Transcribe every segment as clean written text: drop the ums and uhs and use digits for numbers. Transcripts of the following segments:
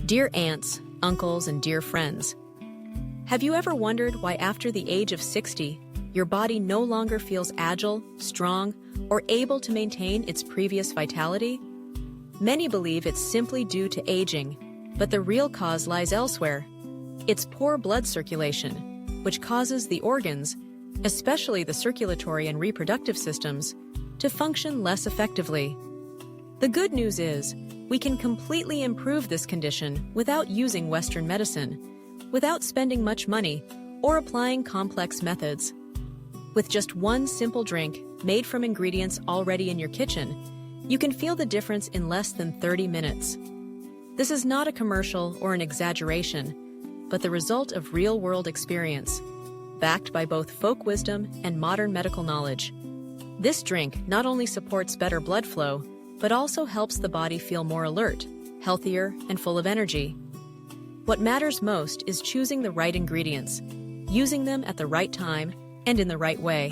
Dear aunts, uncles, and dear friends, have you ever wondered why after the age of 60, your body no longer feels agile, strong, or able to maintain its previous vitality? Many believe it's simply due to aging, but the real cause lies elsewhere. It's poor blood circulation, which causes the organs, especially the circulatory and reproductive systems, to function less effectively. The good news is, we can completely improve this condition without using Western medicine, without spending much money or applying complex methods. With just one simple drink made from ingredients already in your kitchen, you can feel the difference in less than 30 minutes. This is not a commercial or an exaggeration, but the result of real-world experience, backed by both folk wisdom and modern medical knowledge. This drink not only supports better blood flow, but also helps the body feel more alert, healthier, and full of energy. What matters most is choosing the right ingredients, using them at the right time and in the right way.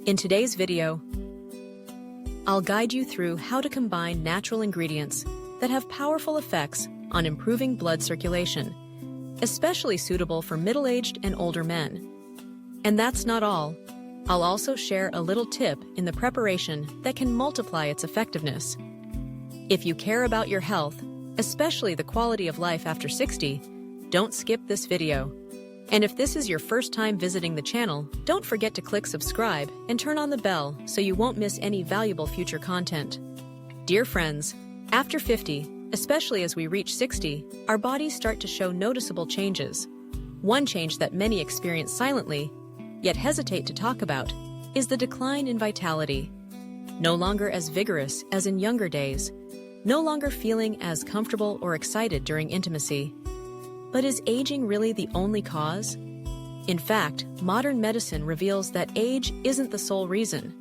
In today's video, I'll guide you through how to combine natural ingredients that have powerful effects on improving blood circulation, especially suitable for middle-aged and older men. And that's not all. I'll also share a little tip in the preparation that can multiply its effectiveness. If you care about your health, especially the quality of life after 60, don't skip this video. And if this is your first time visiting the channel, don't forget to click subscribe and turn on the bell so you won't miss any valuable future content. Dear friends, after 50, especially as we reach 60, our bodies start to show noticeable changes. One change that many experience silently, yet hesitate to talk about, is the decline in vitality. No longer as vigorous as in younger days, no longer feeling as comfortable or excited during intimacy. But is aging really the only cause? In fact, modern medicine reveals that age isn't the sole reason.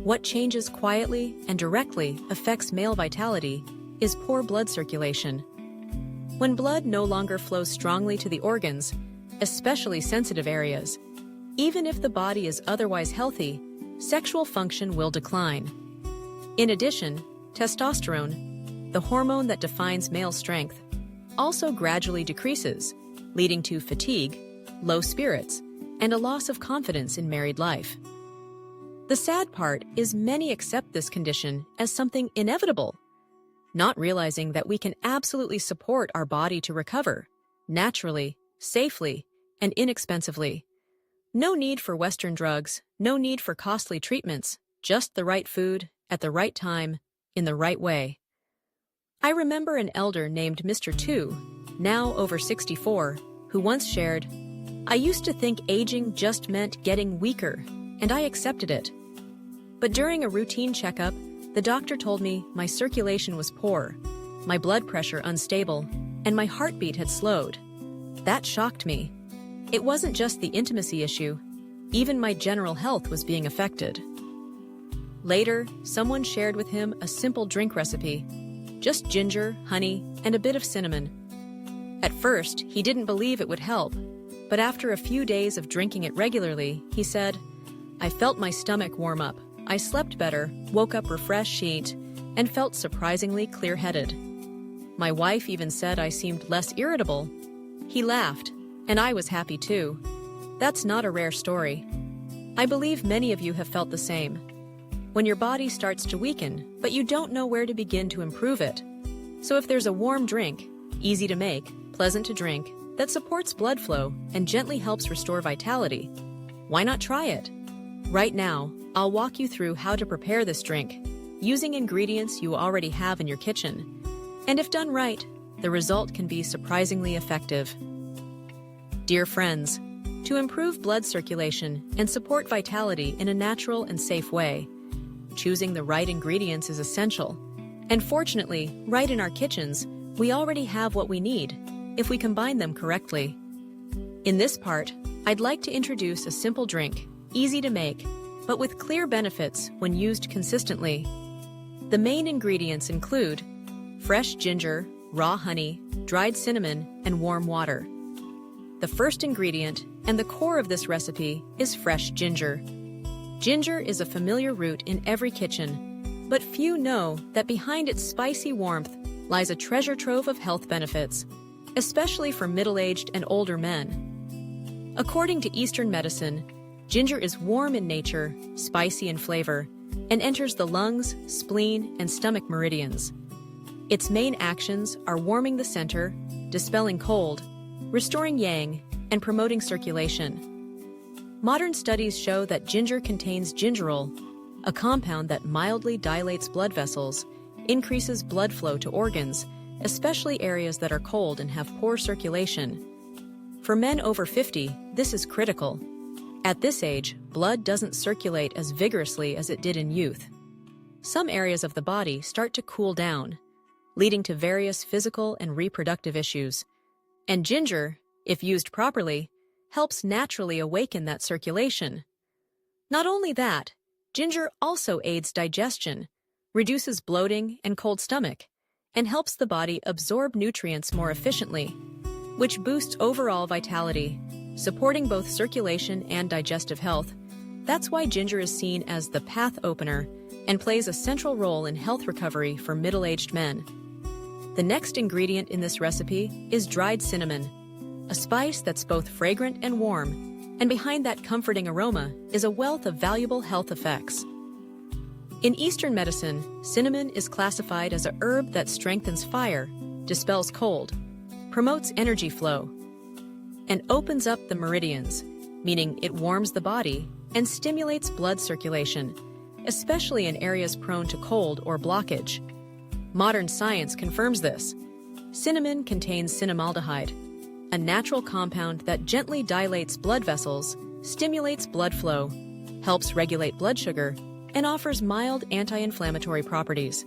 What changes quietly and directly affects male vitality is poor blood circulation. When blood no longer flows strongly to the organs, especially sensitive areas, even if the body is otherwise healthy, sexual function will decline. In addition, testosterone, the hormone that defines male strength, also gradually decreases, leading to fatigue, low spirits, and a loss of confidence in married life. The sad part is many accept this condition as something inevitable, not realizing that we can absolutely support our body to recover, naturally, safely, and inexpensively. No need for Western drugs, no need for costly treatments, just the right food, at the right time, in the right way. I remember an elder named Mr. 2, now over 64, who once shared, "I used to think aging just meant getting weaker, and I accepted it. But during a routine checkup, the doctor told me my circulation was poor, my blood pressure unstable, and my heartbeat had slowed. That shocked me. It wasn't just the intimacy issue, even my general health was being affected." Later, someone shared with him a simple drink recipe, just ginger, honey, and a bit of cinnamon. At first, he didn't believe it would help, but after a few days of drinking it regularly, he said, "I felt my stomach warm up, I slept better, woke up refreshed, and felt surprisingly clear-headed. My wife even said I seemed less irritable." He laughed, and I was happy too. That's not a rare story. I believe many of you have felt the same. When your body starts to weaken, but you don't know where to begin to improve it. So if there's a warm drink, easy to make, pleasant to drink, that supports blood flow and gently helps restore vitality, why not try it? Right now, I'll walk you through how to prepare this drink, using ingredients you already have in your kitchen. And if done right, the result can be surprisingly effective. Dear friends, to improve blood circulation and support vitality in a natural and safe way, choosing the right ingredients is essential. And fortunately, right in our kitchens, we already have what we need, if we combine them correctly. In this part, I'd like to introduce a simple drink, easy to make, but with clear benefits when used consistently. The main ingredients include fresh ginger, raw honey, dried cinnamon, and warm water. The first ingredient, and the core of this recipe, is fresh ginger. Ginger is a familiar root in every kitchen, but few know that behind its spicy warmth lies a treasure trove of health benefits, especially for middle-aged and older men. According to Eastern medicine, ginger is warm in nature, spicy in flavor, and enters the lungs, spleen, and stomach meridians. Its main actions are warming the center, dispelling cold, restoring yang, and promoting circulation. Modern studies show that ginger contains gingerol, a compound that mildly dilates blood vessels, increases blood flow to organs, especially areas that are cold and have poor circulation. For men over 50, this is critical. At this age, blood doesn't circulate as vigorously as it did in youth. Some areas of the body start to cool down, leading to various physical and reproductive issues. And ginger, if used properly, helps naturally awaken that circulation. Not only that, ginger also aids digestion, reduces bloating and cold stomach, and helps the body absorb nutrients more efficiently, which boosts overall vitality, supporting both circulation and digestive health. That's why ginger is seen as the path opener and plays a central role in health recovery for middle-aged men. The next ingredient in this recipe is dried cinnamon, a spice that's both fragrant and warm, and behind that comforting aroma is a wealth of valuable health effects. In Eastern medicine, cinnamon is classified as a herb that strengthens fire, dispels cold, promotes energy flow, and opens up the meridians, meaning it warms the body and stimulates blood circulation, especially in areas prone to cold or blockage. Modern science confirms this. Cinnamon contains cinnamaldehyde, a natural compound that gently dilates blood vessels, stimulates blood flow, helps regulate blood sugar, and offers mild anti-inflammatory properties.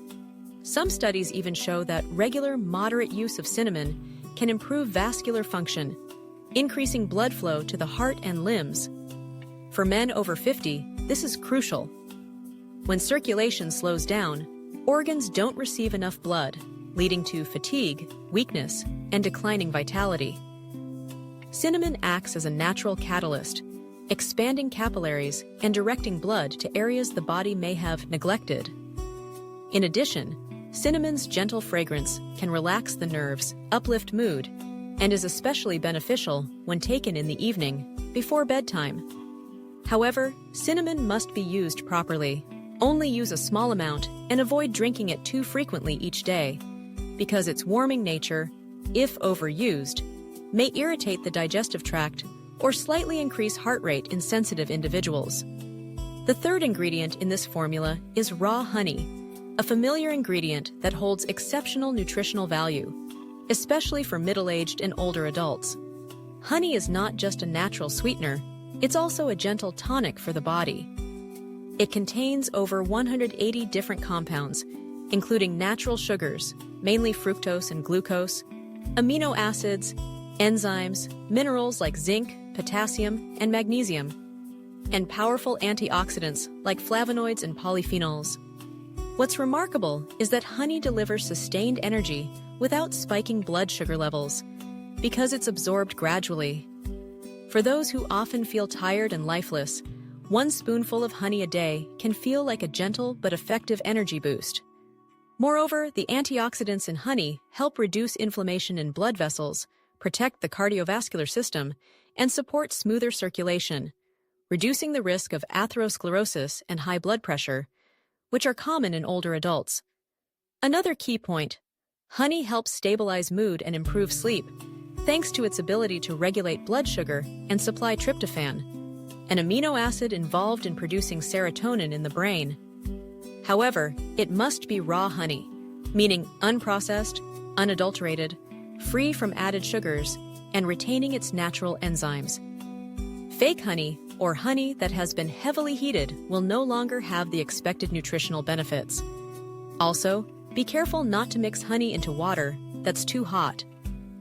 Some studies even show that regular, moderate use of cinnamon can improve vascular function, increasing blood flow to the heart and limbs. For men over 50, this is crucial. When circulation slows down, organs don't receive enough blood, leading to fatigue, weakness, and declining vitality. Cinnamon acts as a natural catalyst, expanding capillaries and directing blood to areas the body may have neglected. In addition, cinnamon's gentle fragrance can relax the nerves, uplift mood, and is especially beneficial when taken in the evening, before bedtime. However, cinnamon must be used properly. Only use a small amount and avoid drinking it too frequently each day, because its warming nature, if overused, may irritate the digestive tract or slightly increase heart rate in sensitive individuals. The third ingredient in this formula is raw honey, a familiar ingredient that holds exceptional nutritional value, especially for middle-aged and older adults. Honey is not just a natural sweetener, it's also a gentle tonic for the body. It contains over 180 different compounds, including natural sugars, mainly fructose and glucose, amino acids, enzymes, minerals like zinc, potassium, and magnesium, and powerful antioxidants like flavonoids and polyphenols. What's remarkable is that honey delivers sustained energy without spiking blood sugar levels, because it's absorbed gradually. For those who often feel tired and lifeless, 1 spoonful of honey a day can feel like a gentle but effective energy boost. Moreover, the antioxidants in honey help reduce inflammation in blood vessels, protect the cardiovascular system, and support smoother circulation, reducing the risk of atherosclerosis and high blood pressure, which are common in older adults. Another key point: honey helps stabilize mood and improve sleep, thanks to its ability to regulate blood sugar and supply tryptophan, an amino acid involved in producing serotonin in the brain. However, it must be raw honey, meaning unprocessed, unadulterated, free from added sugars, and retaining its natural enzymes. Fake honey, or honey that has been heavily heated, will no longer have the expected nutritional benefits. Also, be careful not to mix honey into water that's too hot.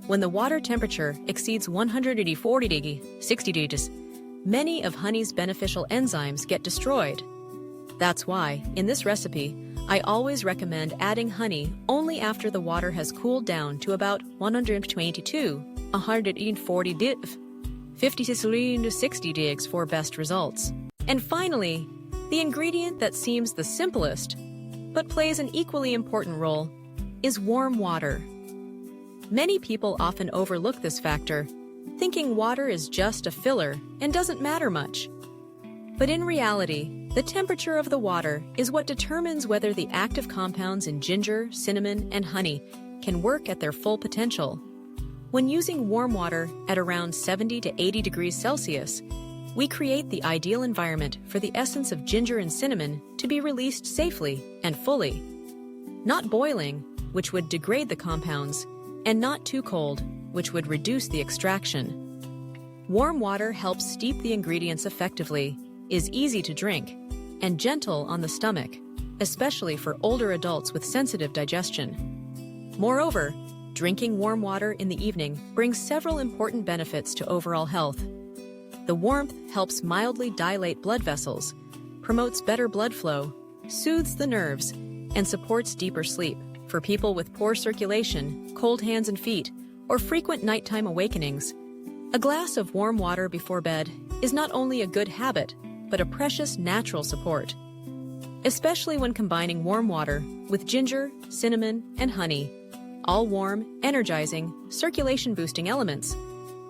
When the water temperature exceeds 140–60 degrees, many of honey's beneficial enzymes get destroyed. That's why, in this recipe, I always recommend adding honey only after the water has cooled down to about 122–140 50–60 degrees for best results. And finally, the ingredient that seems the simplest, but plays an equally important role, is warm water. Many people often overlook this factor, thinking water is just a filler and doesn't matter much. But in reality, the temperature of the water is what determines whether the active compounds in ginger, cinnamon, and honey can work at their full potential. When using warm water at around 70 to 80 degrees Celsius, we create the ideal environment for the essence of ginger and cinnamon to be released safely and fully. Not boiling, which would degrade the compounds, and not too cold, which would reduce the extraction. Warm water helps steep the ingredients effectively, is easy to drink, and gentle on the stomach, especially for older adults with sensitive digestion. Moreover, drinking warm water in the evening brings several important benefits to overall health. The warmth helps mildly dilate blood vessels, promotes better blood flow, soothes the nerves, and supports deeper sleep for people with poor circulation, cold hands and feet, or frequent nighttime awakenings. A glass of warm water before bed is not only a good habit, but a precious natural support. Especially when combining warm water with ginger, cinnamon, and honey, all warm, energizing, circulation-boosting elements,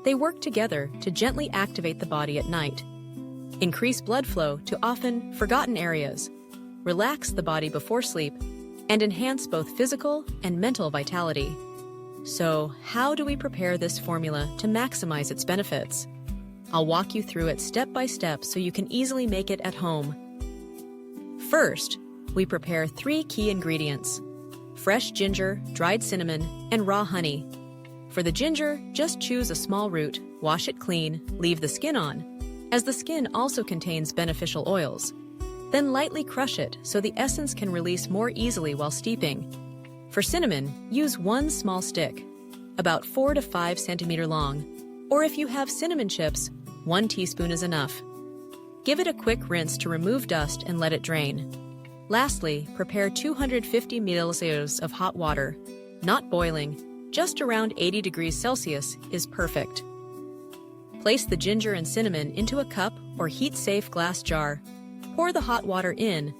they work together to gently activate the body at night, increase blood flow to often forgotten areas, relax the body before sleep, and enhance both physical and mental vitality. So, how do we prepare this formula to maximize its benefits? I'll walk you through it step by step so you can easily make it at home. First, we prepare 3 key ingredients: fresh ginger, dried cinnamon, and raw honey. For the ginger, just choose a small root, wash it clean, leave the skin on, as the skin also contains beneficial oils. Then lightly crush it so the essence can release more easily while steeping. For cinnamon, use 1 small stick, about 4 to 5 centimeter long, or if you have cinnamon chips, 1 teaspoon is enough. Give it a quick rinse to remove dust and let it drain. Lastly, prepare 250 milliliters of hot water, not boiling, just around 80 degrees Celsius is perfect. Place the ginger and cinnamon into a cup or heat-safe glass jar. Pour the hot water in,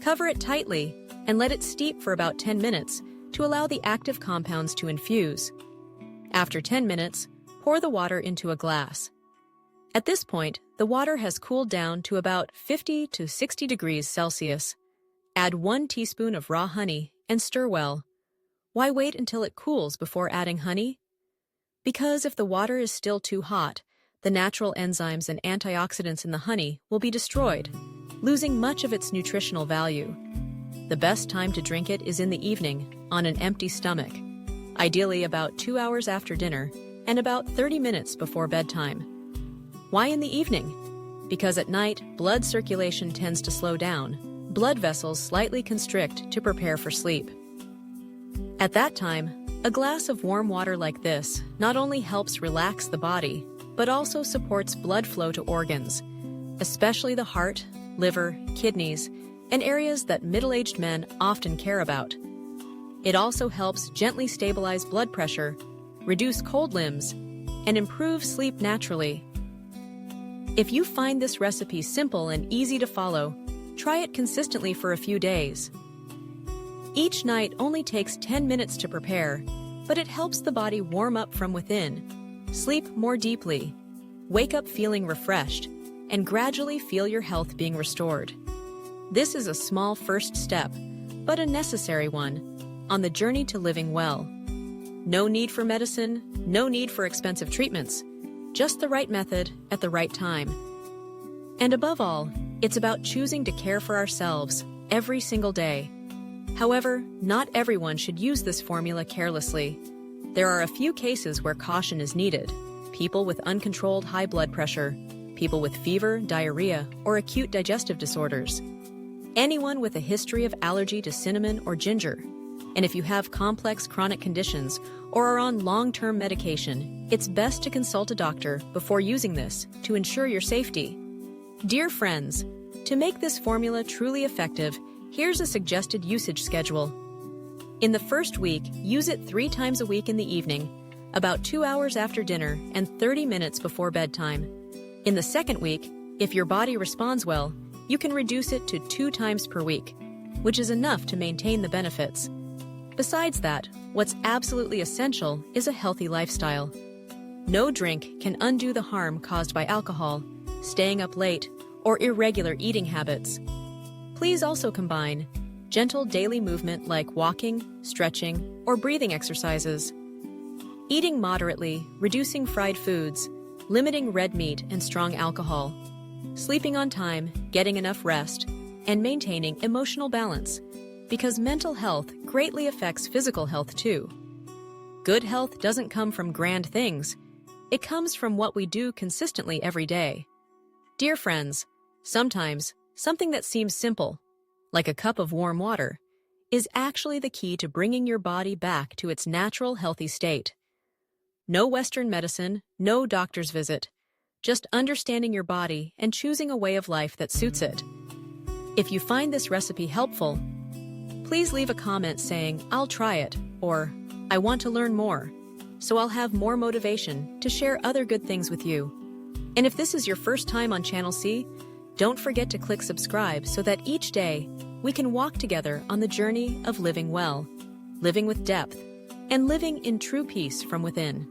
cover it tightly, and let it steep for about 10 minutes to allow the active compounds to infuse. After 10 minutes, pour the water into a glass. At this point, the water has cooled down to about 50 to 60 degrees Celsius. Add 1 teaspoon of raw honey and stir well. Why wait until it cools before adding honey? Because if the water is still too hot, the natural enzymes and antioxidants in the honey will be destroyed, losing much of its nutritional value. The best time to drink it is in the evening, on an empty stomach, ideally about 2 hours after dinner and about 30 minutes before bedtime. Why in the evening? Because at night, blood circulation tends to slow down, blood vessels slightly constrict to prepare for sleep. At that time, a glass of warm water like this not only helps relax the body, but also supports blood flow to organs, especially the heart, liver, kidneys, and areas that middle-aged men often care about. It also helps gently stabilize blood pressure, reduce cold limbs, and improve sleep naturally. If you find this recipe simple and easy to follow, try it consistently for a few days. Each night only takes 10 minutes to prepare, but it helps the body warm up from within, sleep more deeply, wake up feeling refreshed, and gradually feel your health being restored. This is a small first step, but a necessary one, on the journey to living well. No need for medicine, no need for expensive treatments, just the right method at the right time. And above all, it's about choosing to care for ourselves every single day. However, not everyone should use this formula carelessly. There are a few cases where caution is needed: people with uncontrolled high blood pressure, people with fever, diarrhea, or acute digestive disorders, anyone with a history of allergy to cinnamon or ginger. And if you have complex chronic conditions or are on long-term medication, it's best to consult a doctor before using this to ensure your safety. Dear friends, to make this formula truly effective, here's a suggested usage schedule. In the first week, use it 3 times a week in the evening, about 2 hours after dinner and 30 minutes before bedtime. In the second week, if your body responds well, you can reduce it to 2 times per week, which is enough to maintain the benefits. Besides that, what's absolutely essential is a healthy lifestyle. No drink can undo the harm caused by alcohol, staying up late, or irregular eating habits. Please also combine gentle daily movement like walking, stretching, or breathing exercises. Eating moderately, reducing fried foods, limiting red meat and strong alcohol, sleeping on time, getting enough rest, and maintaining emotional balance, because mental health greatly affects physical health too. Good health doesn't come from grand things. It comes from what we do consistently every day. Dear friends, sometimes something that seems simple, like a cup of warm water, is actually the key to bringing your body back to its natural healthy state. No Western medicine, no doctor's visit, just understanding your body and choosing a way of life that suits it. If you find this recipe helpful, please leave a comment saying, "I'll try it," or "I want to learn more," so I'll have more motivation to share other good things with you. And if this is your first time on Channel C, don't forget to click subscribe so that each day we can walk together on the journey of living well, living with depth, and living in true peace from within.